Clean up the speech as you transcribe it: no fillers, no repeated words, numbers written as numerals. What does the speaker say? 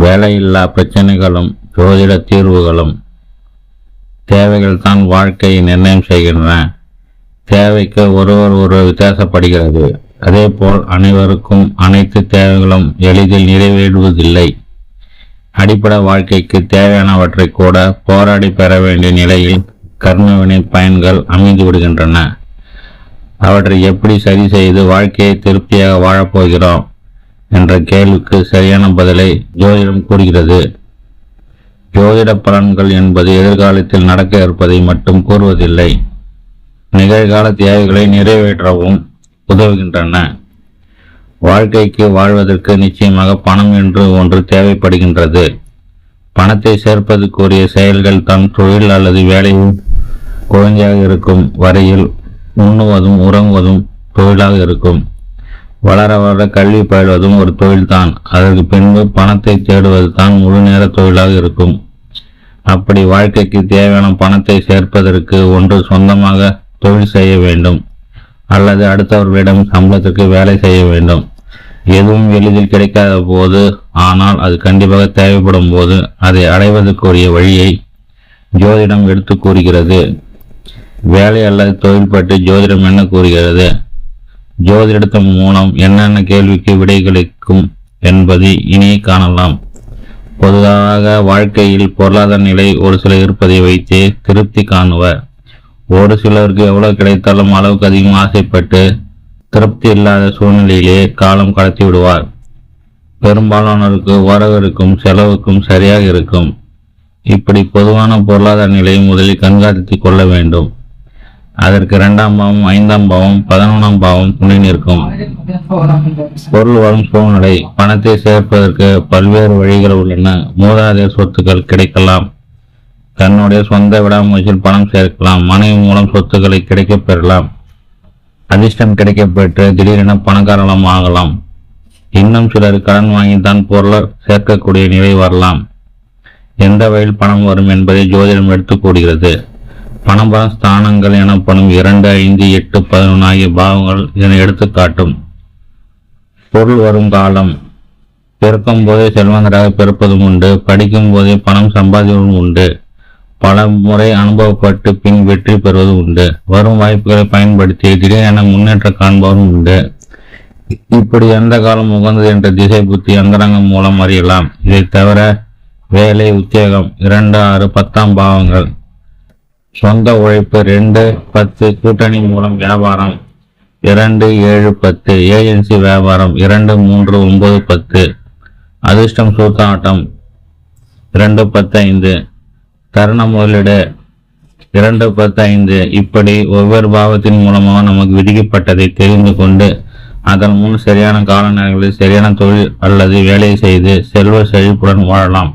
வேலையில்லா பிரச்சனைகளும் ஜோதிட தீர்வுகளும். தேவைகள் தான் வாழ்க்கையை நிர்ணயம் செய்கின்றன. தேவைக்கு ஒருவர் வித்தியாசப்படுகிறது. அதேபோல் அனைவருக்கும் அனைத்து தேவைகளும் எளிதில் நிறைவேறுவதில்லை. அடிப்படை வாழ்க்கைக்கு தேவையானவற்றை கூட போராடி பெற வேண்டிய நிலையில் கர்மவினை பயன்கள் அமைந்து விடுகின்றன. அவற்றை எப்படி சரி செய்து வாழ்க்கையை திருப்தியாக வாழப்போகிறோம் என்ற கேள்விக்கு சரியான பதிலை ஜோதிடம் கூறுகிறது. ஜோதிட பலன்கள் என்பது எதிர்காலத்தில் நடக்க இருப்பதை மட்டும் கூறுவதில்லை, நிகழ்கால தேவைகளை நிறைவேற்றவும் உதவுகின்றன. வாழ்க்கைக்கு வாழ்வதற்கு நிச்சயமாக பணம் என்று ஒன்று தேவைப்படுகின்றது. பணத்தை சேர்ப்பதற்குரிய செயல்கள் தான் தொழில் அல்லது வேலையில் குழந்தையாக இருக்கும் வரையில் உண்ணுவதும் உறங்குவதும் தொழிலாக இருக்கும். வளர வளர கல்வி பயில்வதும் ஒரு தொழில்தான். அதற்கு பின்பு பணத்தை தேடுவது தான் முழு நேர தொழிலாக இருக்கும். அப்படி வாழ்க்கைக்கு தேவையான பணத்தை சேர்ப்பதற்கு ஒன்று சொந்தமாக தொழில் செய்ய வேண்டும், அல்லது அடுத்தவர்களிடம் சம்பளத்திற்கு வேலை செய்ய வேண்டும். எதுவும் எளிதில் கிடைக்காத போது, ஆனால் அது கண்டிப்பாக தேவைப்படும் போது அதை அடைவதற்குரிய வழியை ஜோதிடம் எடுத்து கூறுகிறது. வேலை அல்லது தொழில் பற்றி ஜோதிடம் என்ன கூறுகிறது? ஜோதிடத்தின் மூலம் என்னென்ன கேள்விக்கு விடை கிடைக்கும் என்பதை இனியே காணலாம். பொதுவாக வாழ்க்கையில் பொருளாதார நிலை ஒரு சிலர் இருப்பதை வைத்தே திருப்தி காணுவர். ஒரு சிலருக்கு எவ்வளவு கிடைத்தாலும் அளவுக்கு அதிகம் ஆசைப்பட்டு திருப்தி இல்லாத சூழ்நிலையிலே காலம் கடத்தி விடுவார். பெரும்பாலானோருக்கு வரவிருக்கும் செலவுக்கும் சரியாக இருக்கும். இப்படி பொதுவான பொருளாதார நிலையை முதலில் கண்காணித்துக் கொள்ள வேண்டும். அதற்கு 2ஆம் பாவம், 5ஆம் பாவம், 11ஆம் பாவம் துணை நிற்கும். பொருள் வரும் சூழ்நிலை. பணத்தை சேர்ப்பதற்கு பல்வேறு வழிகள் உள்ளன. மூதாதையர் சொத்துக்கள் கிடைக்கலாம். தன்னுடைய சொந்த விடாமுயற்சியில் பணம் சேர்க்கலாம். மனைவி மூலம் சொத்துக்களை கிடைக்கப் பெறலாம். அதிர்ஷ்டம் கிடைக்கப்பெற்று திடீரென பணக்காரலம் ஆகலாம். இன்னும் சிலர் கடன் வாங்கித்தான் பொருளை சேர்க்கக்கூடிய நிலை வரலாம். எந்த வகையில் பணம் வரும் என்பதை ஜோதிடம் எடுத்து கூறுகிறது. பணபலம் ஸ்தானங்கள் எனப்படும் 2, 5, 8, 11 ஆகிய பாவங்கள் இதனை எடுத்துக்காட்டும். பொருள் வரும் காலம். பிறக்கும் போதே செல்வந்தராக பிறப்பதும் உண்டு. படிக்கும் போதே பணம் சம்பாதிப்பதும் உண்டு. பல முறை அனுபவப்பட்டு பின் வெற்றி பெறுவதும் உண்டு. வரும் வாய்ப்புகளை பயன்படுத்தி திடீரென முன்னேற்றம் காண்பவரும் உண்டு. இப்படி எந்த காலம் உகந்தது என்ற திசை புத்தி அந்தரங்கம் மூலம் அறியலாம். இதை தவிர வேலை, உத்தியோகம் 2, 6, 10ஆம் பாவங்கள், சொந்த உழைப்பு 2, 10, கூட்டணி மூலம் வியாபாரம் 2, 7, 10, ஏஜென்சி வியாபாரம் 2, 3, 9, 10, அதிர்ஷ்டம் சூத்தாட்டம் 2, 10, 5, தருண முதலீடு 2, 10, 5. இப்படி ஒவ்வொரு பாவத்தின் மூலமாக நமக்கு விதிக்கப்பட்டதை தெரிந்து கொண்டு அதன் முன் சரியான கால நேரங்களில் சரியான தொழில் அல்லது வேலை செய்து செல்வ செழிப்புடன் வாழலாம்.